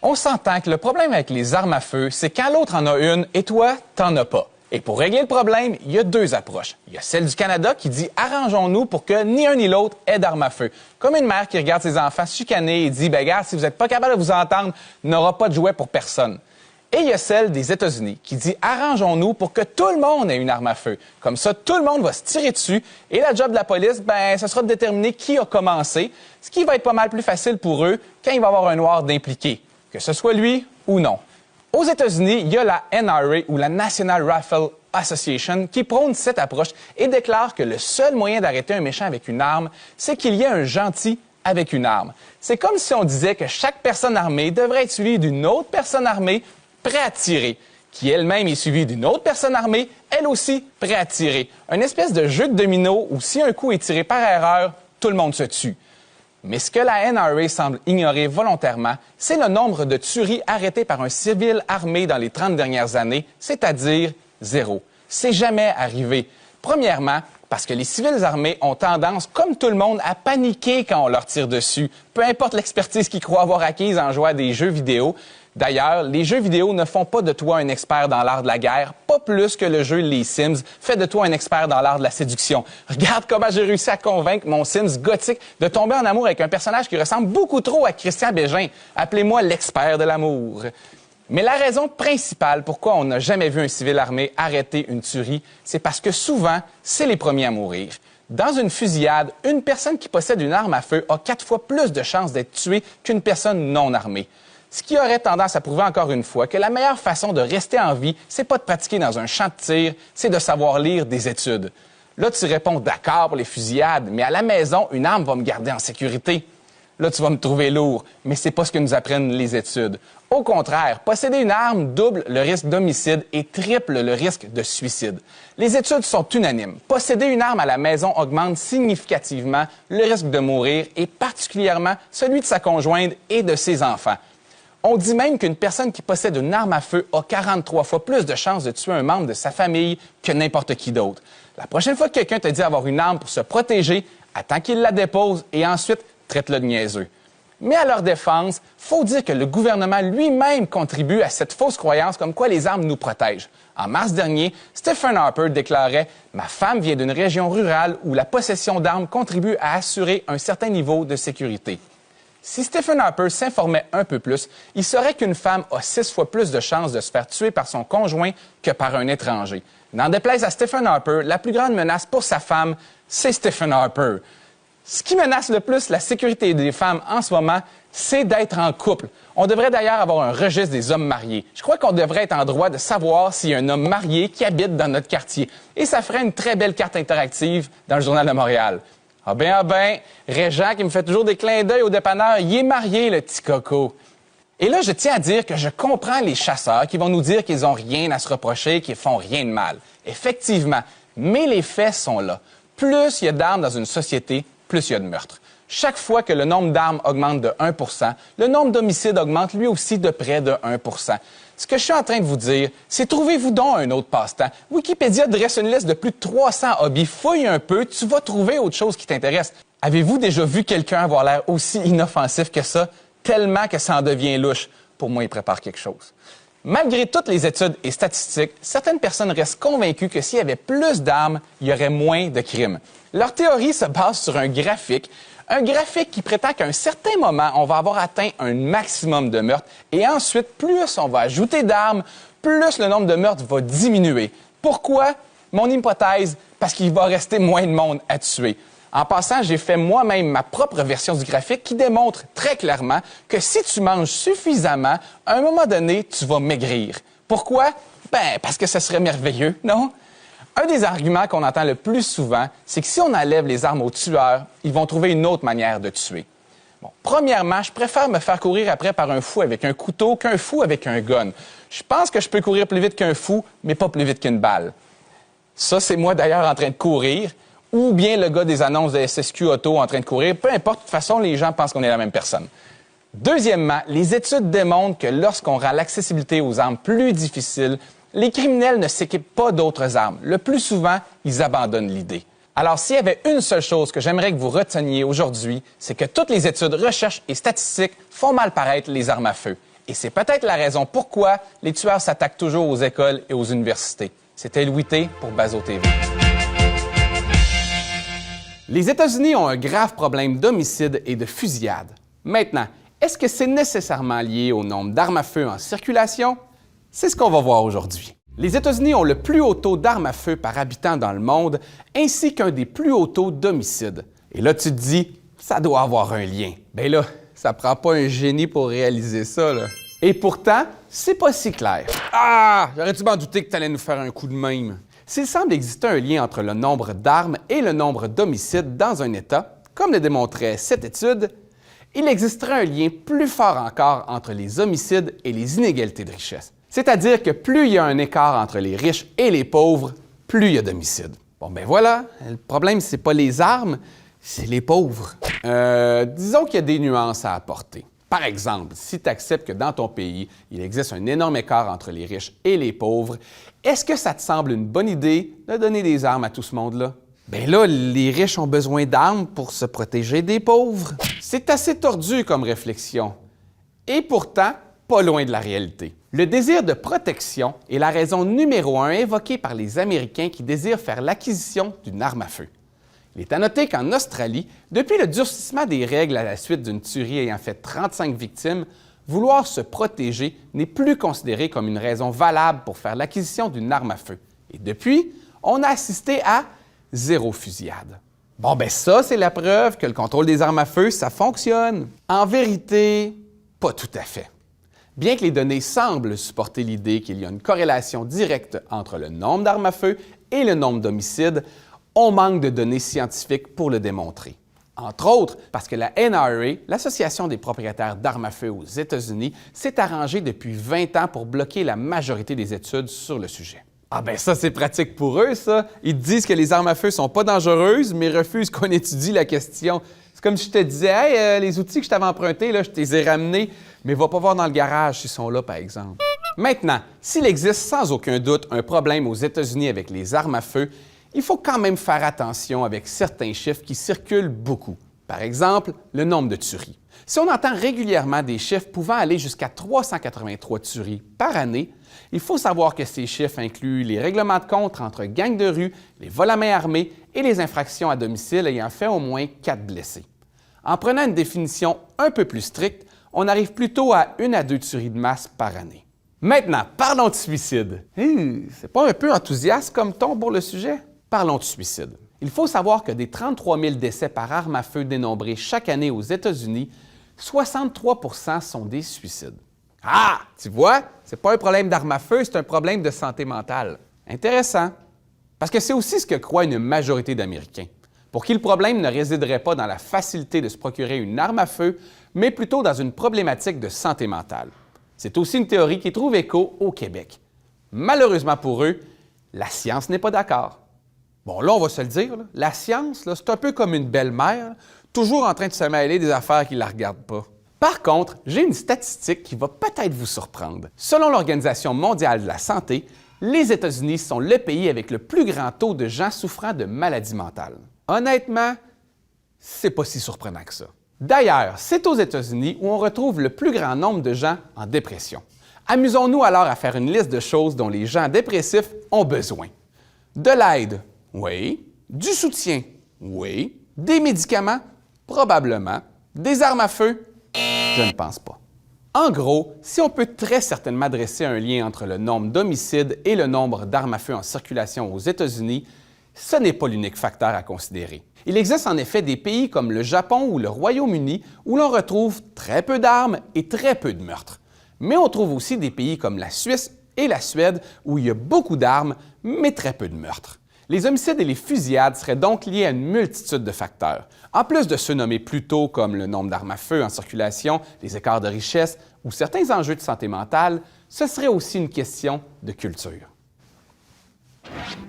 On s'entend que le problème avec les armes à feu, c'est quand l'autre en a une et toi, t'en as pas. Et pour régler le problème, il y a deux approches. Il y a celle du Canada qui dit « arrangeons-nous pour que ni un ni l'autre ait d'armes à feu ». Comme une mère qui regarde ses enfants chicaner et dit « ben gars, si vous n'êtes pas capable de vous entendre, n'aura pas de jouet pour personne ». Et il y a celle des États-Unis qui dit « arrangeons-nous pour que tout le monde ait une arme à feu ». Comme ça, tout le monde va se tirer dessus et la job de la police, ben, ce sera de déterminer qui a commencé, ce qui va être pas mal plus facile pour eux quand il va y avoir un noir d'impliqué, que ce soit lui ou non. Aux États-Unis, il y a la NRA, ou la National Rifle Association, qui prône cette approche et déclare que le seul moyen d'arrêter un méchant avec une arme, c'est qu'il y ait un gentil avec une arme. C'est comme si on disait que chaque personne armée devrait être suivie d'une autre personne armée prêt à tirer, qui elle-même est suivie d'une autre personne armée, elle aussi prêt à tirer. Une espèce de jeu de domino où si un coup est tiré par erreur, tout le monde se tue. Mais ce que la NRA semble ignorer volontairement, c'est le nombre de tueries arrêtées par un civil armé dans les 30 dernières années, c'est-à-dire 0. C'est jamais arrivé. Premièrement, parce que les civils armés ont tendance, comme tout le monde, à paniquer quand on leur tire dessus, peu importe l'expertise qu'ils croient avoir acquise en jouant à des jeux vidéo. D'ailleurs, les jeux vidéo ne font pas de toi un expert dans l'art de la guerre, pas plus que le jeu Les Sims fait de toi un expert dans l'art de la séduction. Regarde comment j'ai réussi à convaincre mon Sims gothique de tomber en amour avec un personnage qui ressemble beaucoup trop à Christian Bégin. Appelez-moi l'expert de l'amour. Mais la raison principale pourquoi on n'a jamais vu un civil armé arrêter une tuerie, c'est parce que souvent, c'est les premiers à mourir. Dans une fusillade, une personne qui possède une arme à feu a 4 fois plus de chances d'être tuée qu'une personne non armée. Ce qui aurait tendance à prouver encore une fois que la meilleure façon de rester en vie, c'est pas de pratiquer dans un champ de tir, c'est de savoir lire des études. Là, tu réponds d'accord pour les fusillades, mais à la maison, une arme va me garder en sécurité. Là, tu vas me trouver lourd, mais c'est pas ce que nous apprennent les études. Au contraire, posséder une arme double le risque d'homicide et triple le risque de suicide. Les études sont unanimes. Posséder une arme à la maison augmente significativement le risque de mourir et particulièrement celui de sa conjointe et de ses enfants. On dit même qu'une personne qui possède une arme à feu a 43 fois plus de chances de tuer un membre de sa famille que n'importe qui d'autre. La prochaine fois que quelqu'un te dit avoir une arme pour se protéger, attends qu'il la dépose et ensuite traite-le de niaiseux. Mais à leur défense, faut dire que le gouvernement lui-même contribue à cette fausse croyance comme quoi les armes nous protègent. En mars dernier, Stephen Harper déclarait « Ma femme vient d'une région rurale où la possession d'armes contribue à assurer un certain niveau de sécurité. » Si Stephen Harper s'informait un peu plus, il saurait qu'une femme a 6 fois plus de chances de se faire tuer par son conjoint que par un étranger. N'en déplaise à Stephen Harper, la plus grande menace pour sa femme, c'est Stephen Harper. Ce qui menace le plus la sécurité des femmes en ce moment, c'est d'être en couple. On devrait d'ailleurs avoir un registre des hommes mariés. Je crois qu'on devrait être en droit de savoir s'il y a un homme marié qui habite dans notre quartier. Et ça ferait une très belle carte interactive dans le Journal de Montréal. Ah ben, Régent qui me fait toujours des clins d'œil au dépanneur, il est marié, le petit coco. Et là, je tiens à dire que je comprends les chasseurs qui vont nous dire qu'ils n'ont rien à se reprocher, qu'ils font rien de mal. Effectivement, mais les faits sont là. Plus il y a d'armes dans une société, plus il y a de meurtres. Chaque fois que le nombre d'armes augmente de 1 %, le nombre d'homicides augmente lui aussi de près de 1 %. Ce que je suis en train de vous dire, c'est trouvez-vous donc un autre passe-temps. Wikipédia dresse une liste de plus de 300 hobbies. Fouille un peu, tu vas trouver autre chose qui t'intéresse. Avez-vous déjà vu quelqu'un avoir l'air aussi inoffensif que ça, tellement que ça en devient louche? Pour moi, il prépare quelque chose. Malgré toutes les études et statistiques, certaines personnes restent convaincues que s'il y avait plus d'armes, il y aurait moins de crimes. Leur théorie se base sur un graphique qui prétend qu'à un certain moment, on va avoir atteint un maximum de meurtres et ensuite, plus on va ajouter d'armes, plus le nombre de meurtres va diminuer. Pourquoi? Mon hypothèse, parce qu'il va rester moins de monde à tuer. En passant, j'ai fait moi-même ma propre version du graphique qui démontre très clairement que si tu manges suffisamment, à un moment donné, tu vas maigrir. Pourquoi? Ben, parce que ce serait merveilleux, non? Un des arguments qu'on entend le plus souvent, c'est que si on enlève les armes aux tueurs, ils vont trouver une autre manière de tuer. Bon, premièrement, je préfère me faire courir après par un fou avec un couteau qu'un fou avec un gun. Je pense que je peux courir plus vite qu'un fou, mais pas plus vite qu'une balle. Ça, c'est moi d'ailleurs en train de courir, ou bien le gars des annonces de SSQ Auto en train de courir. Peu importe, de toute façon, les gens pensent qu'on est la même personne. Deuxièmement, les études démontrent que lorsqu'on rend l'accessibilité aux armes plus difficile, les criminels ne s'équipent pas d'autres armes. Le plus souvent, ils abandonnent l'idée. Alors, s'il y avait une seule chose que j'aimerais que vous reteniez aujourd'hui, c'est que toutes les études, recherches et statistiques font mal paraître les armes à feu. Et c'est peut-être la raison pourquoi les tueurs s'attaquent toujours aux écoles et aux universités. C'était Louis T pour Bazo TV. Les États-Unis ont un grave problème d'homicide et de fusillade. Maintenant, est-ce que c'est nécessairement lié au nombre d'armes à feu en circulation? C'est ce qu'on va voir aujourd'hui. Les États-Unis ont le plus haut taux d'armes à feu par habitant dans le monde, ainsi qu'un des plus hauts taux d'homicide. Et là, tu te dis, ça doit avoir un lien. Ben là, ça prend pas un génie pour réaliser ça, là. Et pourtant, c'est pas si clair. Ah! J'aurais dû m'en douter que tu allais nous faire un coup de même. S'il semble exister un lien entre le nombre d'armes et le nombre d'homicides dans un État, comme le démontrait cette étude, il existerait un lien plus fort encore entre les homicides et les inégalités de richesse. C'est-à-dire que plus il y a un écart entre les riches et les pauvres, plus il y a d'homicides. Bon, ben voilà, le problème, c'est pas les armes, c'est les pauvres. Disons qu'il y a des nuances à apporter. Par exemple, si tu acceptes que dans ton pays, il existe un énorme écart entre les riches et les pauvres, est-ce que ça te semble une bonne idée de donner des armes à tout ce monde-là? Bien là, les riches ont besoin d'armes pour se protéger des pauvres. C'est assez tordu comme réflexion. Et pourtant, pas loin de la réalité. Le désir de protection est la raison numéro 1 évoquée par les Américains qui désirent faire l'acquisition d'une arme à feu. Il est à noter qu'en Australie, depuis le durcissement des règles à la suite d'une tuerie ayant fait 35 victimes, vouloir se protéger n'est plus considéré comme une raison valable pour faire l'acquisition d'une arme à feu. Et depuis, on a assisté à 0 fusillade. Bon, ben ça, c'est la preuve que le contrôle des armes à feu, ça fonctionne. En vérité, pas tout à fait. Bien que les données semblent supporter l'idée qu'il y a une corrélation directe entre le nombre d'armes à feu et le nombre d'homicides, on manque de données scientifiques pour le démontrer. Entre autres, parce que la NRA, l'Association des propriétaires d'armes à feu aux États-Unis, s'est arrangée depuis 20 ans pour bloquer la majorité des études sur le sujet. Ah ben ça, c'est pratique pour eux, ça. Ils disent que les armes à feu sont pas dangereuses, mais refusent qu'on étudie la question. C'est comme si je te disais, « Hey, les outils que je t'avais empruntés, là, je te les ai ramenés, mais va pas voir dans le garage s'ils sont là, par exemple. » Maintenant, s'il existe sans aucun doute un problème aux États-Unis avec les armes à feu, il faut quand même faire attention avec certains chiffres qui circulent beaucoup. Par exemple, le nombre de tueries. Si on entend régulièrement des chiffres pouvant aller jusqu'à 383 tueries par année, il faut savoir que ces chiffres incluent les règlements de compte entre gangs de rue, les vols à main armée et les infractions à domicile ayant fait au moins 4 blessés. En prenant une définition un peu plus stricte, on arrive plutôt à 1 à 2 tueries de masse par année. Maintenant, parlons de suicide. C'est pas un peu enthousiaste comme ton pour le sujet? Parlons de suicide. Il faut savoir que des 33 000 décès par arme à feu dénombrés chaque année aux États-Unis, 63 % sont des suicides. Ah! Tu vois, c'est pas un problème d'arme à feu, c'est un problème de santé mentale. Intéressant. Parce que c'est aussi ce que croit une majorité d'Américains, pour qui le problème ne résiderait pas dans la facilité de se procurer une arme à feu, mais plutôt dans une problématique de santé mentale. C'est aussi une théorie qui trouve écho au Québec. Malheureusement pour eux, la science n'est pas d'accord. Bon, là, on va se le dire, là, la science, là, c'est un peu comme une belle-mère, toujours en train de se mêler des affaires qui ne la regardent pas. Par contre, j'ai une statistique qui va peut-être vous surprendre. Selon l'Organisation mondiale de la santé, les États-Unis sont le pays avec le plus grand taux de gens souffrant de maladies mentales. Honnêtement, c'est pas si surprenant que ça. D'ailleurs, c'est aux États-Unis où on retrouve le plus grand nombre de gens en dépression. Amusons-nous alors à faire une liste de choses dont les gens dépressifs ont besoin. De l'aide, oui. Du soutien, oui. Des médicaments, probablement. Des armes à feu, je ne pense pas. En gros, si on peut très certainement dresser un lien entre le nombre d'homicides et le nombre d'armes à feu en circulation aux États-Unis, ce n'est pas l'unique facteur à considérer. Il existe en effet des pays comme le Japon ou le Royaume-Uni où l'on retrouve très peu d'armes et très peu de meurtres. Mais on trouve aussi des pays comme la Suisse et la Suède où il y a beaucoup d'armes, mais très peu de meurtres. Les homicides et les fusillades seraient donc liés à une multitude de facteurs. En plus de ceux nommés plus tôt comme le nombre d'armes à feu en circulation, les écarts de richesse ou certains enjeux de santé mentale, ce serait aussi une question de culture.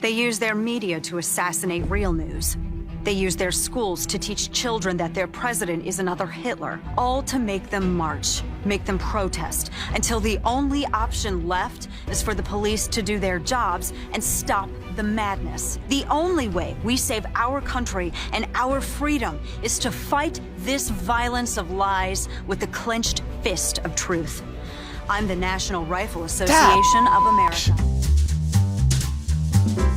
They use their media to assassinate real news. They use their schools to teach children that their president is another Hitler, all to make them march, make them protest, until the only option left is for the police to do their jobs and stop the madness. The only way we save our country and our freedom is to fight this violence of lies with the clenched fist of truth. I'm the National Rifle Association of America.